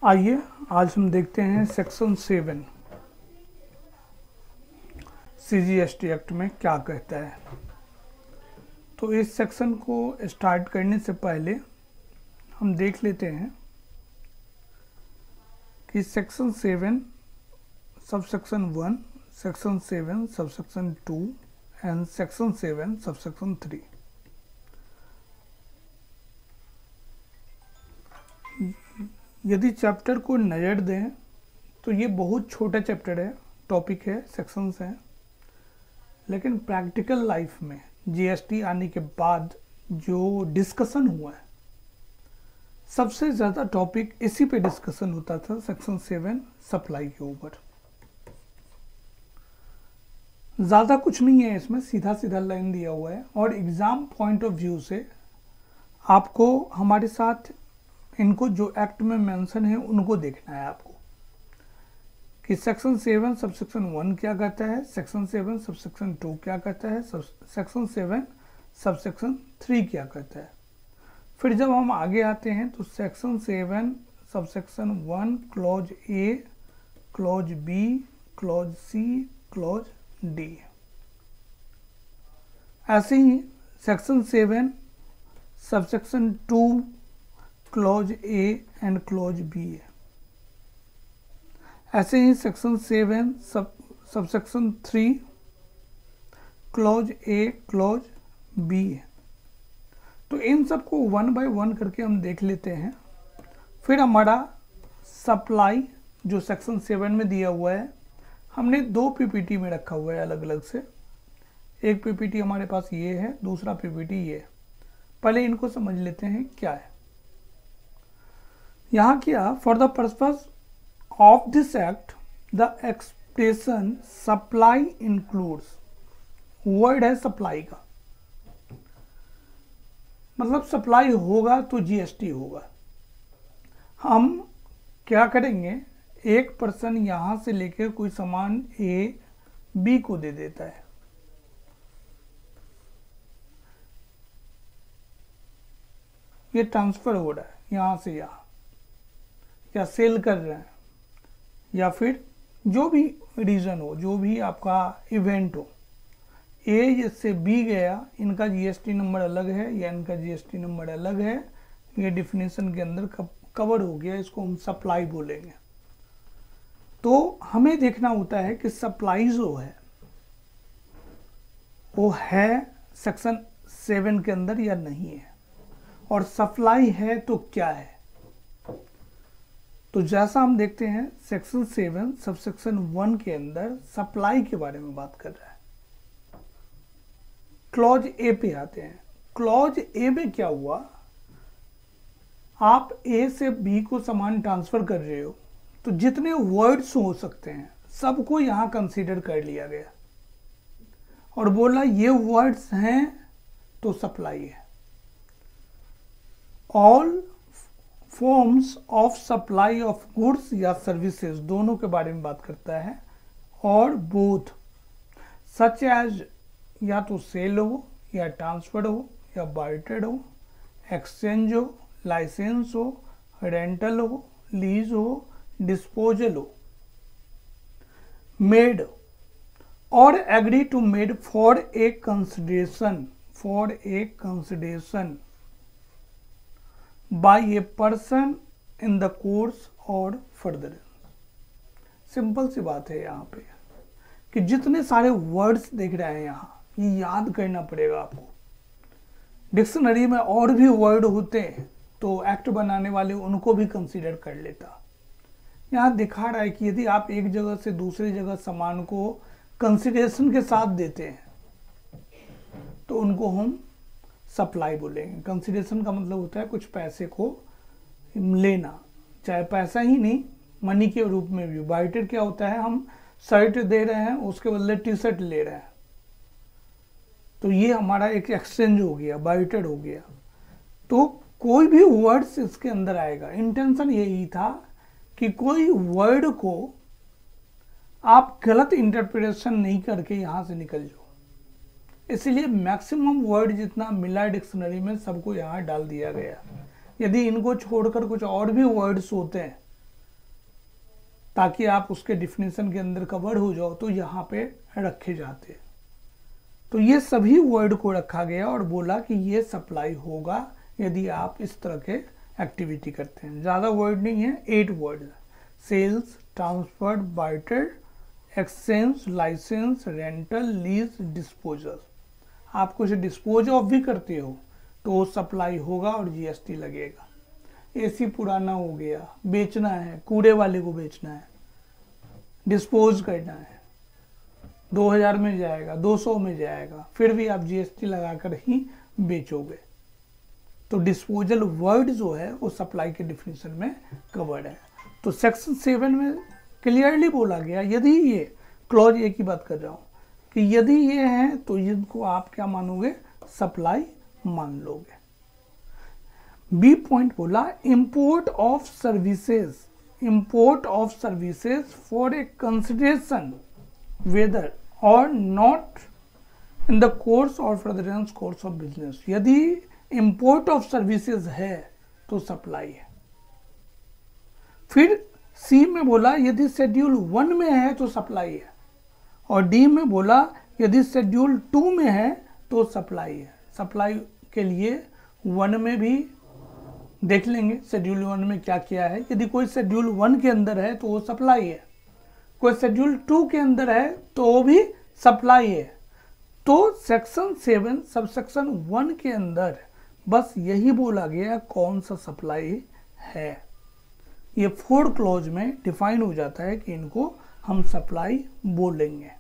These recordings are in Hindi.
आइए आज हम देखते हैं सेक्शन 7 CGST एक्ट में क्या कहता है। तो इस सेक्शन को स्टार्ट करने से पहले हम देख लेते हैं कि section 7 subsection 1, section 7 subsection 2 and section 7 subsection 3 यदि चैप्टर को नज़र दें तो ये बहुत छोटा चैप्टर है, टॉपिक है, सेक्शंस हैं, लेकिन प्रैक्टिकल लाइफ में जीएसटी आने के बाद जो डिस्कशन हुआ है सबसे ज़्यादा टॉपिक इसी पे डिस्कशन होता था, सेक्शन 7 सप्लाई के ऊपर। ज़्यादा कुछ नहीं है इसमें, सीधा सीधा लाइन दिया हुआ है और एग्ज़ाम पॉइंट ऑफ व्यू से आपको हमारे साथ इनको जो एक्ट में मेंशन है उनको देखना है आपको कि सेक्शन 7 सबसेक्शन 1 क्या कहता है, सेक्शन 7 सबसेक्शन 2 क्या कहता है, सेक्शन 7 सबसेक्शन 3 क्या कहता है। फिर जब हम आगे आते हैं तो सेक्शन 7 सबसेक्शन 1 क्लॉज ए, क्लॉज बी, क्लॉज सी, क्लॉज डी। ऐसे ही section 7 subsection 2 clause A and clause b है। ऐसे ही सेक्शन 7 सबसेक्शन 3 क्लॉज ए, क्लॉज बी है। तो इन सबको 1 बाय 1 करके हम देख लेते हैं। फिर हमारा सप्लाई जो सेक्शन 7 में दिया हुआ है, हमने 2 पीपीटी में रखा हुआ है अलग अलग से। एक पीपीटी हमारे पास ये है, दूसरा पीपीटी ये है। पहले इनको समझ लेते हैं क्या है। यहाँ क्या, for the purpose of this act the expression supply includes, word है सप्लाई का, मतलब सप्लाई होगा तो जीएसटी होगा। हम क्या करेंगे, एक पर्सन यहां से लेकर कोई सामान ए बी को दे देता है, ये ट्रांसफर हो रहा है यहां से यहां, या सेल कर रहे हैं, या फिर जो भी रीज़न हो, जो भी आपका इवेंट हो, ए से बी गया, इनका जीएसटी नंबर अलग है या इनका जीएसटी नंबर अलग है, ये डिफिनेशन के अंदर कवर हो गया, इसको हम सप्लाई बोलेंगे। तो हमें देखना होता है कि सप्लाई जो है वो है सेक्शन 7 के अंदर या नहीं है, और सप्लाई है तो क्या है। तो जैसा हम देखते हैं सेक्शन 7 सबसेक्शन 1 के अंदर सप्लाई के बारे में बात कर रहा है। क्लॉज ए पे आते हैं। क्लॉज ए में क्या हुआ, आप ए से बी को सामान ट्रांसफर कर रहे हो तो जितने वर्ड्स हो सकते हैं सबको यहां कंसीडर कर लिया गया और बोला ये वर्ड्स हैं तो सप्लाई है। All forms of supply of goods या सर्विसेज दोनों के बारे में बात करता है, और बोथ सच एज, या तो सेल हो या ट्रांसफर हो या बार्टर हो, एक्सचेंज हो, लाइसेंस हो, रेंटल हो, लीज हो, डिस्पोजल हो, मेड और agree to made for a consideration, by a person in the course or furtherance। Simple सी बात है यहाँ पे कि जितने सारे वर्ड्स देख रहे हैं यहाँ, ये याद करना पड़ेगा आपको। डिक्शनरी में और भी वर्ड होते हैं तो एक्ट बनाने वाले उनको भी कंसीडर कर लेता। यहाँ दिखा रहा है कि यदि आप एक जगह से दूसरी जगह सामान को कंसिडरेशन के साथ देते हैं तो उनको हम सप्लाई बोलेंगे। कंसिडरेशन का मतलब होता है कुछ पैसे को लेना, चाहे पैसा ही नहीं, मनी के रूप में भी। बार्टर क्या होता है, हम शर्ट दे रहे हैं उसके बदले टी शर्ट ले रहे हैं, तो ये हमारा एक एक्सचेंज हो गया, बार्टर हो गया। तो कोई भी वर्ड्स इसके अंदर आएगा, इंटेंशन यही था कि कोई वर्ड को आप गलत इंटरप्रिटेशन नहीं करके यहां से निकल जाओ। इसलिए मैक्सिमम वर्ड जितना मिला डिक्शनरी में सबको यहाँ डाल दिया गया। यदि इनको छोड़कर कुछ और भी वर्ड्स होते हैं ताकि आप उसके डिफिनेशन के अंदर कवर हो जाओ, तो यहाँ पे रखे जाते हैं। तो ये सभी वर्ड को रखा गया और बोला कि ये सप्लाई होगा यदि आप इस तरह के एक्टिविटी करते हैं। ज़्यादा वर्ड नहीं है, 8 वर्ड है। Sales, transfer, barter, exchange, license, rental, lease, disposal. आप कुछ डिस्पोज ऑफ भी करते हो तो सप्लाई होगा और जीएसटी लगेगा। एसी पुराना हो गया, बेचना है, कूड़े वाले को बेचना है, डिस्पोज करना है, 2000 में जाएगा, 200 में जाएगा, फिर भी आप जीएसटी लगाकर ही बेचोगे। तो डिस्पोजल वर्ड जो है वो सप्लाई के डिफिनेशन में कवर्ड है। तो सेक्शन 7 में क्लियरली बोला गया, यदि ये क्लॉज ए की बात कर रहा हूँ कि यदि ये है तो इनको आप क्या मानोगे, सप्लाई मान लोगे। बी पॉइंट बोला, import of services, import of services for a consideration whether or not in the course or furtherance course of business. यदि इंपोर्ट ऑफ सर्विसेज है तो सप्लाई है। फिर सी में बोला यदि शेड्यूल 1 में है तो सप्लाई है, और डी में बोला यदि शेड्यूल 2 में है तो सप्लाई है। सप्लाई के लिए 1 में भी देख लेंगे शेड्यूल 1 में क्या क्या है। यदि कोई शेड्यूल 1 के अंदर है तो वो सप्लाई है, कोई शेड्यूल 2 के अंदर है तो वो भी सप्लाई है। तो सेक्शन 7 सबसेक्शन 1 के अंदर बस यही बोला गया कौन सा सप्लाई है। ये 4 क्लॉज में डिफाइन हो जाता है कि इनको हम सप्लाई बोलेंगे।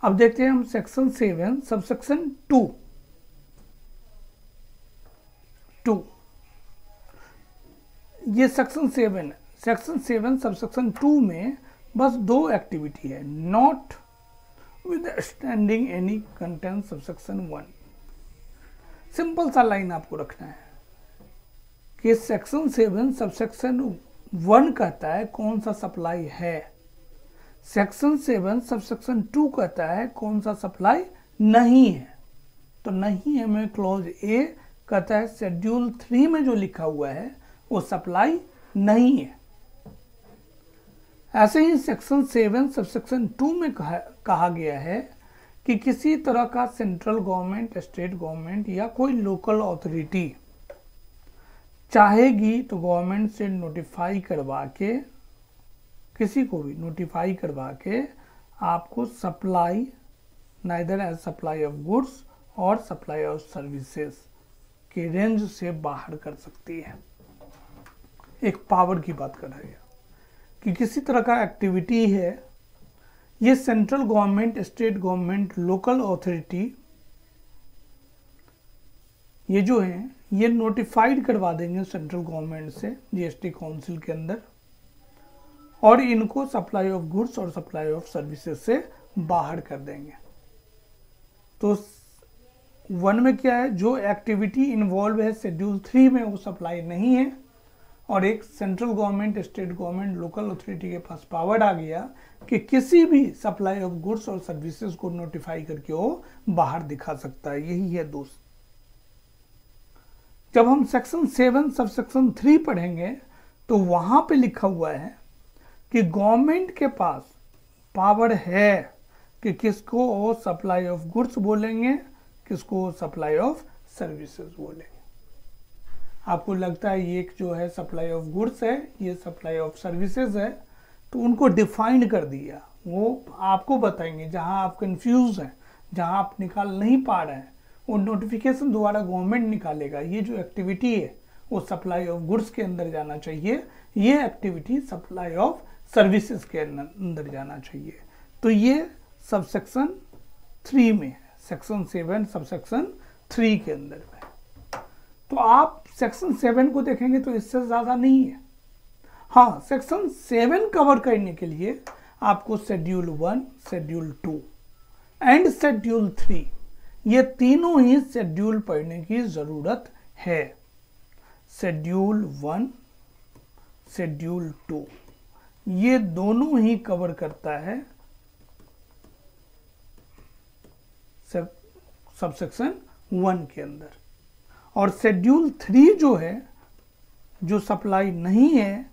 अब देखते हैं हम सेक्शन 7 सबसेक्शन 2। ये सेक्शन 7 सबसेक्शन 2 में बस 2 एक्टिविटी है, not with standing any content subsection 1। Simple सा लाइन आपको रखना है कि सेक्शन 7 सबसेक्शन 1 कहता है कौन सा सप्लाई है, सेक्शन 7 सबसेक्शन 2 कहता है कौन सा सप्लाई नहीं है। तो नहीं है में क्लॉज ए कहता है शेड्यूल 3 में जो लिखा हुआ है वो सप्लाई नहीं है। ऐसे ही सेक्शन 7 सबसेक्शन 2 में कहा गया है कि किसी तरह का सेंट्रल गवर्नमेंट, स्टेट गवर्नमेंट या कोई लोकल अथॉरिटी चाहेगी तो गवर्नमेंट से नोटिफाई करवा के, किसी को भी नोटिफाई करवा के आपको supply neither as supply of goods or supply of services के रेंज से बाहर कर सकती है। एक पावर की बात कर रहे हैं कि किसी तरह का एक्टिविटी है, ये central government, state government, local authority ये जो हैं ये नोटिफाइड करवा देंगे सेंट्रल गवर्नमेंट से जीएसटी काउंसिल के अंदर, और इनको supply of goods or supply of services से बाहर कर देंगे। तो 1 में क्या है, जो एक्टिविटी इन्वॉल्व है शेड्यूल 3 में वो सप्लाई नहीं है, और एक central government, state government, local authority के पास पावर आ गया कि किसी भी सप्लाई ऑफ गुड्स और सर्विसेज को नोटिफाई करके वो बाहर दिखा सकता है। यही है दोस्त। जब हम सेक्शन 7 सबसेक्शन 3 पढ़ेंगे तो वहां पे लिखा हुआ है कि गवर्नमेंट के पास पावर है कि किसको वो सप्लाई ऑफ गुड्स बोलेंगे, किसको सप्लाई ऑफ सर्विसेज बोलेंगे। आपको लगता है ये जो है सप्लाई ऑफ गुड्स है, ये सप्लाई ऑफ सर्विसेज है, तो उनको डिफाइन कर दिया। वो आपको बताएंगे जहां आप कंफ्यूज हैं, जहां आप निकाल नहीं पा रहे हैं, वो नोटिफिकेशन द्वारा गवर्नमेंट निकालेगा। ये जो एक्टिविटी है वो सप्लाई ऑफ गुड्स के अंदर जाना चाहिए, ये एक्टिविटी सप्लाई ऑफ सर्विसेज के अंदर जाना चाहिए। तो ये सबसेक्शन 3 में है, सेक्शन 7 सबसेक्शन 3 के अंदर में। तो आप सेक्शन 7 को देखेंगे तो इससे ज्यादा नहीं है। हाँ, सेक्शन 7 कवर करने के लिए आपको शेड्यूल 1, शेड्यूल 2 एंड शेड्यूल 3 ये तीनों ही शेड्यूल पढ़ने की जरूरत है। शेड्यूल 1, शेड्यूल 2 ये दोनों ही कवर करता है सबसेक्शन 1 के अंदर। और शेड्यूल 3 जो है, जो सप्लाई नहीं है,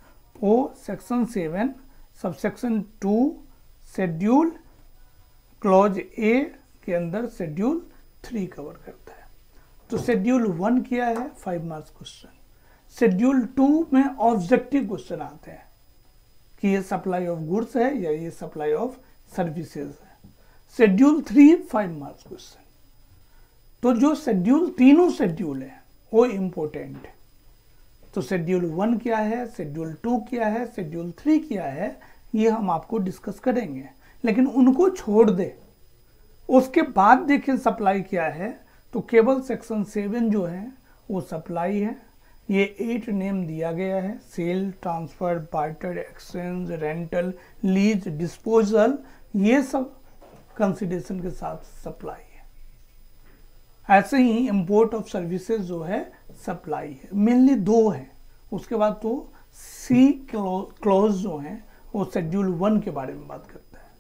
वो section 7 subsection 2 schedule clause A के अंदर शेड्यूल 3 कवर करता है। तो शेड्यूल 1 क्या है, 5 मार्क्स क्वेश्चन। शेड्यूल 2 में ऑब्जेक्टिव क्वेश्चन आते हैं कि ये सप्लाई ऑफ गुड्स है या ये सप्लाई ऑफ सर्विसेज है। Schedule 3 5 marks question. तो जो शेड्यूल, तीनों शेड्यूल है वो इम्पोर्टेंट है। तो शेड्यूल 1 क्या है, शेड्यूल 2 क्या है, शेड्यूल 3 क्या है, ये हम आपको डिस्कस करेंगे। लेकिन उनको छोड़ दे, उसके बाद देखें सप्लाई क्या है, तो केवल सेक्शन 7 जो है वो सप्लाई है। ये 8 नेम दिया गया है, sale, transfer, barter, exchange, rental, lease, disposal, ये सब कंसिडरेशन के साथ सप्लाई है। ऐसे ही इंपोर्ट ऑफ सर्विसेज जो है सप्लाई है। मेनली 2 है, उसके बाद तो सी क्लॉज जो है वो शेड्यूल 1 के बारे में बात करता है।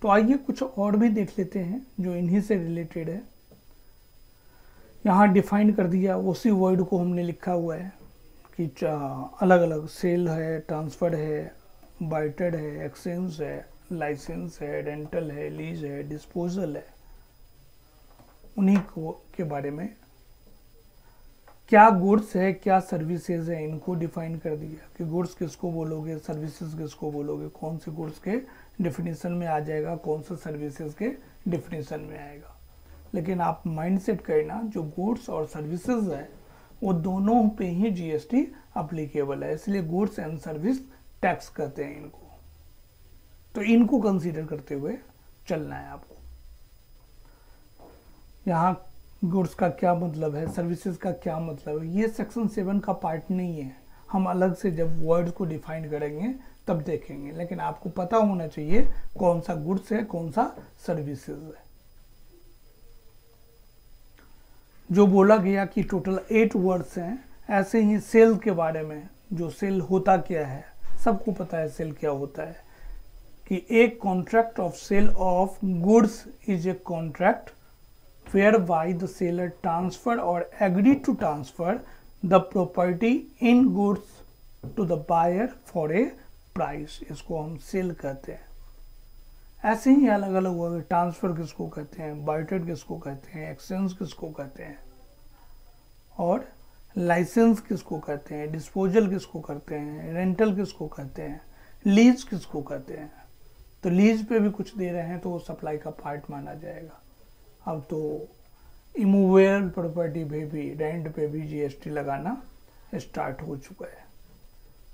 तो आइए कुछ और भी देख लेते हैं जो इन्हीं से रिलेटेड है। यहाँ डिफाइन कर दिया, उसी वर्ड को हमने लिखा हुआ है कि अलग अलग सेल है, ट्रांसफर है, बार्टर है, एक्सचेंज है, लाइसेंस है, रेंटल है, लीज है, डिस्पोजल है। उन्हीं को के बारे में क्या गुड्स है, क्या सर्विसेज है, इनको डिफाइन कर दिया कि गुड्स किसको बोलोगे, सर्विसेज किसको बोलोगे, कौन से गुड्स के डेफिनेशन में आ जाएगा, कौन से सर्विसेज के डेफिनेशन में आएगा। लेकिन आप माइंडसेट करना, जो गुड्स और सर्विसेज है वो दोनों पे ही जीएसटी अप्लीकेबल है, इसलिए गुड्स एंड सर्विस टैक्स कहते हैं इनको। तो इनको कंसीडर करते हुए चलना है आपको। यहाँ गुड्स का क्या मतलब है, सर्विसेज का क्या मतलब है, ये सेक्शन 7 का पार्ट नहीं है। हम अलग से जब वर्ड्स को डिफाइन करेंगे तब देखेंगे। लेकिन आपको पता होना चाहिए कौन सा गुड्स है, कौन सा सर्विसेज है। जो बोला गया कि टोटल 8 वर्ड्स हैं, ऐसे ही सेल के बारे में, जो सेल होता क्या है, सबको पता है सेल क्या होता है, कि एक contract of sale of goods is a contract whereby the seller transfer or agree to transfer the property in goods to the buyer for a price। इसको हम सेल कहते हैं। ऐसे ही अलग अलग वर्ड, ट्रांसफर किसको कहते हैं, बार्टर किसको कहते हैं, एक्सचेंज किसको कहते हैं, और लाइसेंस किसको कहते हैं, डिस्पोजल किसको कहते हैं, रेंटल किसको कहते हैं, लीज किसको कहते हैं। तो लीज पे भी कुछ दे रहे हैं तो वो सप्लाई का पार्ट माना जाएगा। अब तो इमूवेबल प्रॉपर्टी पे भी, रेंट पे भी जीएसटी लगाना स्टार्ट हो चुका है।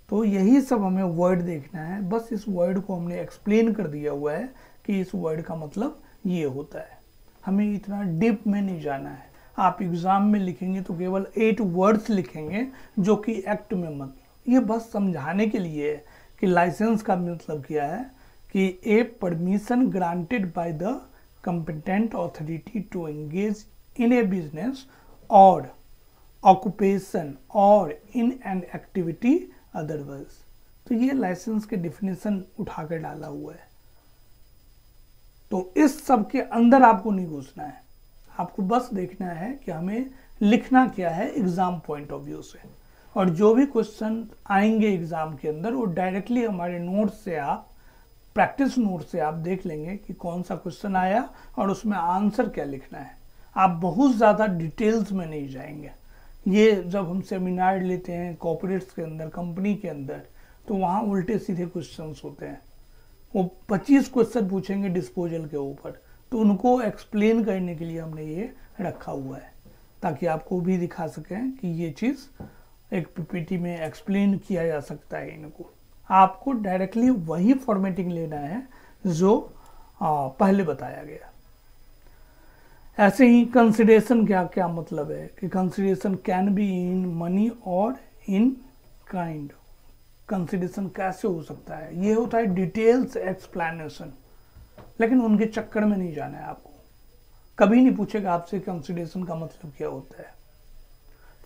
तो यही सब हमें वर्ड देखना है। बस इस वर्ड को हमने एक्सप्लेन कर दिया हुआ है कि इस वर्ड का मतलब ये होता है। हमें इतना डीप में नहीं जाना है। आप एग्जाम में लिखेंगे तो केवल 8 वर्ड्स लिखेंगे जो कि एक्ट में मतलब, ये बस समझाने के लिए है कि लाइसेंस का मतलब क्या है, कि a permission granted by the competent authority to engage in a business or occupation or in an activity otherwise। तो ये लाइसेंस के डिफिनेशन उठाकर डाला हुआ है। तो इस सब के अंदर आपको नहीं घुसना है, आपको बस देखना है कि हमें लिखना क्या है एग्जाम पॉइंट ऑफ व्यू से। और जो भी क्वेश्चन आएंगे एग्जाम के अंदर वो डायरेक्टली हमारे नोट से, आप प्रैक्टिस नोट से आप देख लेंगे कि कौन सा क्वेश्चन आया और उसमें आंसर क्या लिखना है। आप बहुत ज़्यादा डिटेल्स में नहीं जाएंगे। ये जब हम सेमिनार लेते हैं कॉर्पोरेट्स के अंदर, कंपनी के अंदर, तो वहाँ उल्टे सीधे क्वेश्चंस होते हैं। वो 25 क्वेश्चन पूछेंगे डिस्पोजल के ऊपर, तो उनको एक्सप्लेन करने के लिए हमने ये रखा हुआ है, ताकि आपको भी दिखा सकें कि ये चीज़ एक पीपीटी में एक्सप्लेन किया जा सकता है। इनको आपको डायरेक्टली वही फॉर्मेटिंग लेना है जो पहले बताया गया। ऐसे ही कंसिडरेशन क्या क्या मतलब है, कि consideration can be in money और इन काइंड। कंसिडरेशन कैसे हो सकता है, ये होता है डिटेल्स एक्सप्लेनेशन। लेकिन उनके चक्कर में नहीं जाना है आपको। कभी नहीं पूछेगा आपसे कंसिडरेशन का मतलब क्या होता है।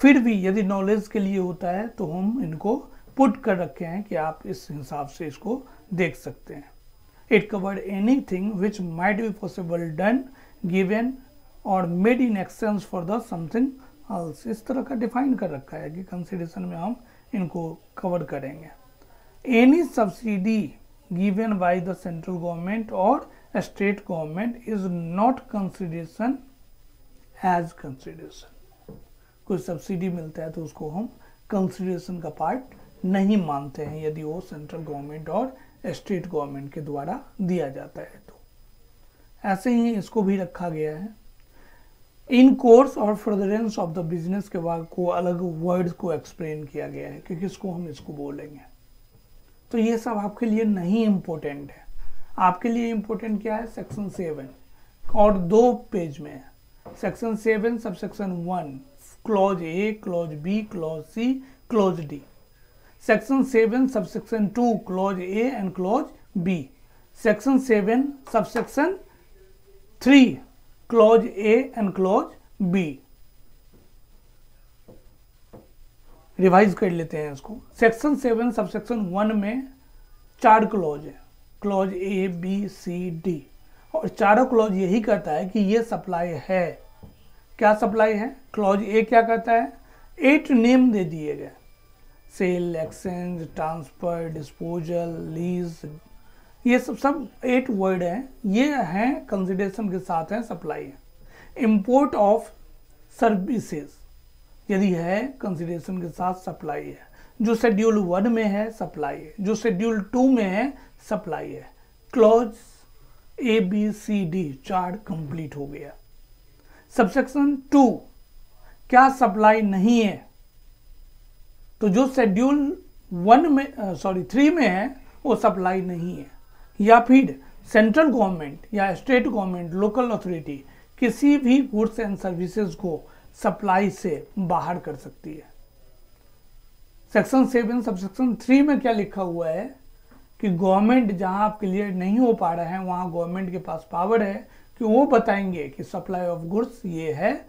फिर भी यदि नॉलेज के लिए होता है तो हम इनको पुट कर रखे हैं कि आप इस हिसाब से इसको देख सकते हैं। It covered anything which might be possible done, given और made in exchange for the something else. इस तरह का डिफाइन कर रखा है कि कंसिडरेशन में हम इनको कवर करेंगे। Any subsidy given by the central government और state government is not consideration as consideration. कोई सब्सिडी मिलता है तो उसको हम कंसिडरेशन का पार्ट नहीं मानते हैं यदि वो सेंट्रल गवर्नमेंट और स्टेट गवर्नमेंट के द्वारा दिया जाता है तो। ऐसे ही इसको भी रखा गया है। इन course or furtherance of the business के बाद को अलग वर्ड्स को एक्सप्लेन किया गया है कि किसको हम इसको बोलेंगे। तो ये सब आपके लिए नहीं इम्पोर्टेंट है। आपके लिए इम्पोर्टेंट क्या है? सेक्शन 7 और 2 पेज में है। Section 7 subsection 1 clause A, clause B, clause C, clause D. Section 7 subsection 2 clause A and clause B. Section 7 subsection 3 clause A and clause B. Revise कर लेते हैं इसको। सेक्शन 7 सबसेक्शन 1 में 4 क्लॉज है, clause A, B, C, D, और चारों क्लॉज यही कहता है कि ये सप्लाई है। क्या सप्लाई है? क्लॉज ए क्या कहता है? 8 नेम दे दिए गए, sale, exchange, transfer, disposal, lease, ये सब 8 वर्ड हैं। ये हैं कंसिडरेशन के साथ हैं सप्लाई है। इंपोर्ट ऑफ सर्विसेज यदि है कंसिडरेशन के साथ सप्लाई है। जो शेड्यूल 1 में है सप्लाई है, जो शेड्यूल 2 में है सप्लाई है। Clause A, B, C, D 4 complete हो गया। सबसेक्शन 2 क्या सप्लाई नहीं है? तो जो शेड्यूल 3 में है वो सप्लाई नहीं है। या फिर सेंट्रल गवर्नमेंट या स्टेट गवर्नमेंट, लोकल अथॉरिटी किसी भी गुड्स एंड सर्विसेज को सप्लाई से बाहर कर सकती है। सेक्शन 7 सबसेक्शन 3 में क्या लिखा हुआ है कि गवर्नमेंट जहां आप क्लियर नहीं हो पा रहे हैं वहां गवर्नमेंट के पास पावर है कि वो बताएंगे कि सप्लाई ऑफ गुड्स ये है,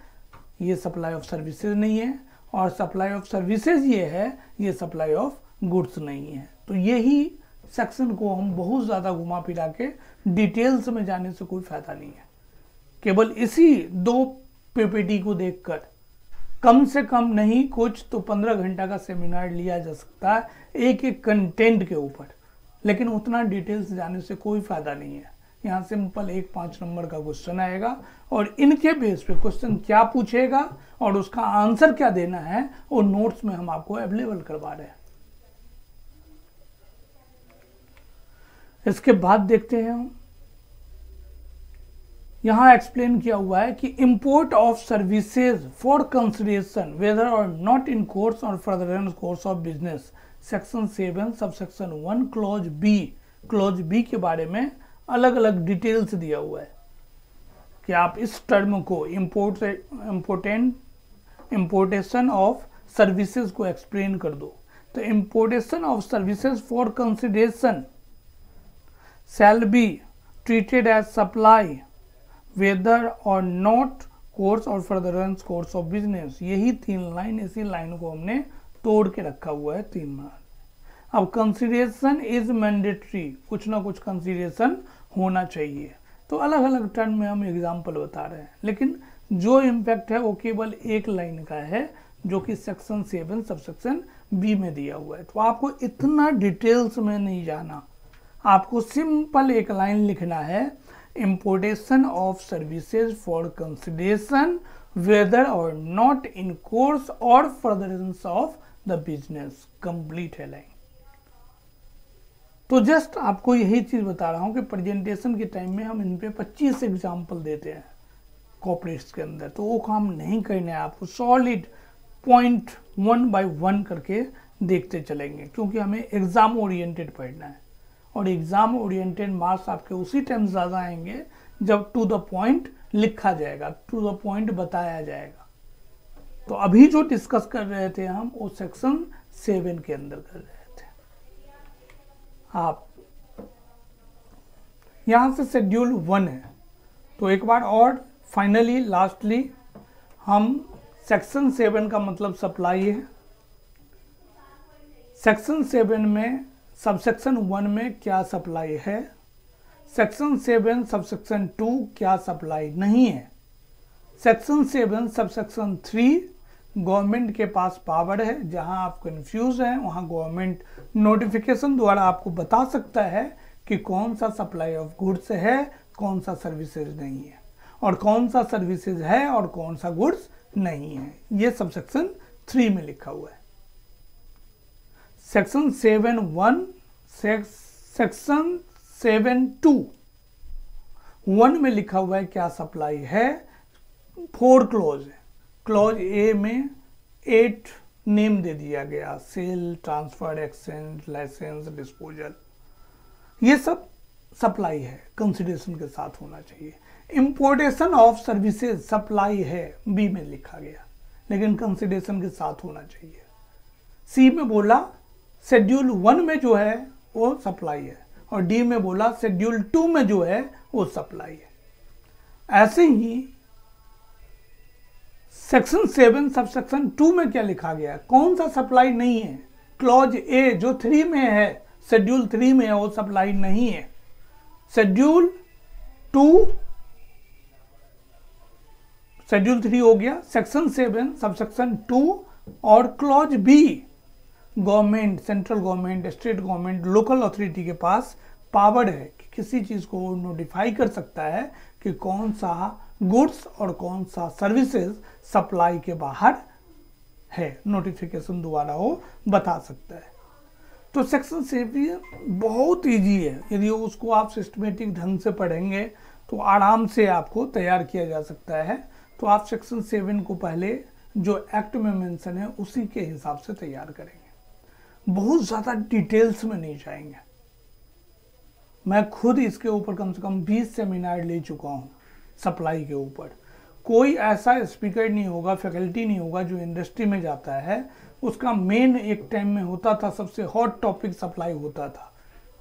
ये सप्लाई ऑफ सर्विसेज नहीं है, और सप्लाई ऑफ सर्विसेज ये है, ये सप्लाई ऑफ गुड्स नहीं है। तो यही सेक्शन को हम बहुत ज़्यादा घुमा फिरा के डिटेल्स में जाने से कोई फायदा नहीं है। केवल इसी 2 पीपीटी को देखकर कम से कम नहीं कुछ तो 15 घंटा का सेमिनार लिया जा सकता है एक एक कंटेंट के ऊपर, लेकिन उतना डिटेल्स जाने से कोई फायदा नहीं है। यहाँ सिंपल एक 5 नंबर का क्वेश्चन आएगा और इनके बेस पे क्वेश्चन क्या पूछेगा और उसका आंसर क्या देना है वो नोट्स में हम आपको अवेलेबल करवा रहे हैं। इसके बाद देखते हैं हम, यहां एक्सप्लेन किया हुआ है कि import of services for consideration whether or not in course or furtherance course of business. Section 7 subsection 1 clause B के बारे में अलग अलग डिटेल्स दिया हुआ है कि आप इस टर्म को इंपोर्टेशन ऑफ सर्विसेज को एक्सप्लेन कर दो। तो importation of services for consideration shall be treated as supply whether or not course or furtherance course of business। यही 3 लाइन, इसी लाइन को हमने तोड़ के रखा हुआ है 3 लाइन। अब कंसिडरेशन इज मैंडेटरी, कुछ ना कुछ कंसिडरेशन होना चाहिए। तो अलग अलग टर्म में हम एग्जाम्पल बता रहे हैं, लेकिन जो इम्पैक्ट है वो केवल एक लाइन का है जो कि सेक्शन 7 सबसेक्शन बी में दिया हुआ है। तो आपको इतना डिटेल्स में नहीं जाना, आपको सिंपल एक लाइन लिखना है, importation of services for consideration whether or not in course or furtherance of the business. Complete है लाइन। तो जस्ट आपको यही चीज बता रहा हूं कि प्रेजेंटेशन के टाइम में हम इन पे 25 एग्जाम्पल देते हैं कॉर्पोरेट्स के अंदर, तो वो काम नहीं करना है आपको। सॉलिड पॉइंट 1 by 1 करके देखते चलेंगे, क्योंकि हमें एग्जाम ओरिएंटेड पढ़ना है और एग्जाम ओरिएंटेड मार्क्स आपके उसी टाइम ज़्यादा आएंगे जब टू द पॉइंट लिखा जाएगा, टू द पॉइंट बताया जाएगा। तो अभी जो डिस्कस कर रहे थे हम वो सेक्शन 7 के अंदर कर रहे थे। आप यहां से शेड्यूल 1 है, तो एक बार और फाइनली लास्टली हम सेक्शन 7 का मतलब सप्लाई है। सेक्शन 7 में सबसेक्शन 1 में क्या सप्लाई है, सेक्शन 7 सबसेक्शन 2 क्या सप्लाई नहीं है, सेक्शन 7 सबसेक्शन 3 गवर्नमेंट के पास पावर है, जहां आप कंफ्यूज हैं वहां गवर्नमेंट नोटिफिकेशन द्वारा आपको बता सकता है कि कौन सा सप्लाई ऑफ गुड्स है, कौन सा सर्विसेज नहीं है, और कौन सा सर्विसेज है और कौन सा गुड्स नहीं है। ये सब सेक्शन 3 में लिखा हुआ है। सेक्शन 7(1), सेक्शन 7(2), 1 में लिखा हुआ है क्या सप्लाई है। 4 क्लॉज है। क्लॉज ए में 8 नेम दे दिया गया, sale, transfer, exchange, license, disposal, ये सब सप्लाई है, कंसिडरेशन के साथ होना चाहिए। इंपोर्टेशन ऑफ सर्विसेज सप्लाई है, बी में लिखा गया, लेकिन कंसिडरेशन के साथ होना चाहिए। सी में बोला शेड्यूल 1 में जो है वो सप्लाई है, और डी में बोला शेड्यूल 2 में जो है वो सप्लाई है। ऐसे ही सेक्शन 7 सबसेक्शन 2 में क्या लिखा गया है, कौन सा सप्लाई नहीं है। क्लॉज ए जो 3 में है, शेड्यूल 3 में है, वो सप्लाई नहीं है। शेड्यूल 3 हो गया। सेक्शन 7 सबसेक्शन 2 और clause B, government, central government, state government, local authority के पास पावर है कि किसी चीज को नोटिफाई कर सकता है कि कौन सा गुड्स और कौन सा सर्विसेज सप्लाई के बाहर है, नोटिफिकेशन द्वारा वो बता सकता है। तो सेक्शन 7 बहुत इजी है, यदि उसको आप सिस्टमेटिक ढंग से पढ़ेंगे तो आराम से आपको तैयार किया जा सकता है। तो आप सेक्शन 7 को पहले जो एक्ट में मेंशन है उसी के हिसाब से तैयार करेंगे, बहुत ज़्यादा डिटेल्स में नहीं जाएंगे। मैं खुद इसके ऊपर कम से कम 20 सेमिनार ले चुका हूँ सप्लाई के ऊपर। कोई ऐसा स्पीकर नहीं होगा, फैकल्टी नहीं होगा जो इंडस्ट्री में जाता है, उसका मेन एक टाइम में होता था, सबसे हॉट टॉपिक सप्लाई होता था,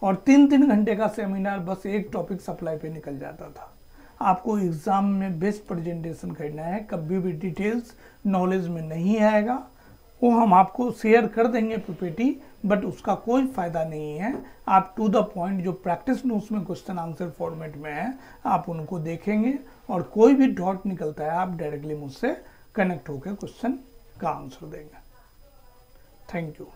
और 3-3 घंटे का सेमिनार बस एक टॉपिक सप्लाई पे निकल जाता था। आपको एग्जाम में बेस्ट प्रेजेंटेशन करना है, कभी भी डिटेल्स नॉलेज में नहीं आएगा, वो हम आपको शेयर कर देंगे पीपीटी, बट उसका कोई फायदा नहीं है। आप टू द पॉइंट जो प्रैक्टिस नोट्स में क्वेश्चन आंसर फॉर्मेट में है आप उनको देखेंगे, और कोई भी डाउट निकलता है आप डायरेक्टली मुझसे कनेक्ट होकर क्वेश्चन का आंसर देंगे। Thank you.